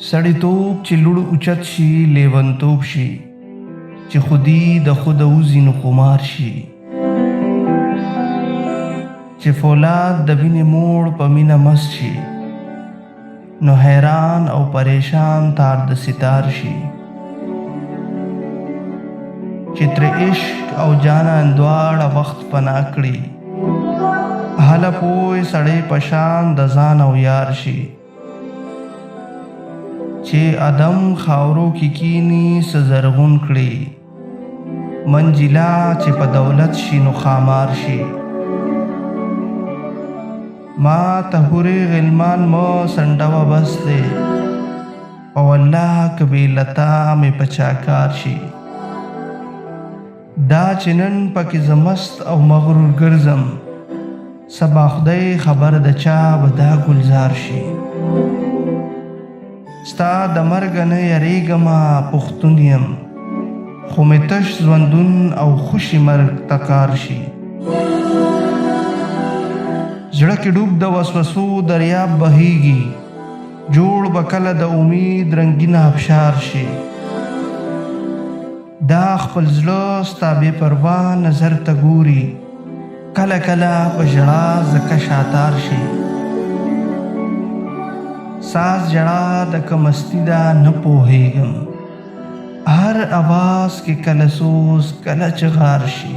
سړیتوب چې لوړ اوچت شي لیونتوب شي، چې خودي د خود وزي نو قمار شي، چې فولاد د وینې موړ په مینه مست شي، نو حیران او پریشان تار د ستار شي، چې تر عشق او جانان دواړه وخت پناه کړي، هله پوی سړی پشان د ځان او یار شي، چې ادم خاورو کې کینی سزرغون کړي، منجلا چې په دولت شي نو خامار شي، ما تهوري غلمان مو سنډوا بس دے او الله کبیلتا مې پچاکار شي، دا چنن پکې زمست او مغرور ګرځم، سبا خدای خبر د چا بدا گلزار شي، ستا د مرګ نه یریږمه پښتون یم، خو مې تش ژوندون او خوشي مرګ تکار شي، زړه کې ډوب د وسوسو دریاب بهیږي، جوړ به کله د امید رنګین ابشار شي، دا خپل زړه ستا بې پروا نظر ته ګوري، کله کله په ژړا ځکه شاتار شي، ساز ژړا د کمستی دا نه پوهېږم، هر اواز کې کله سوز کله چغار شي.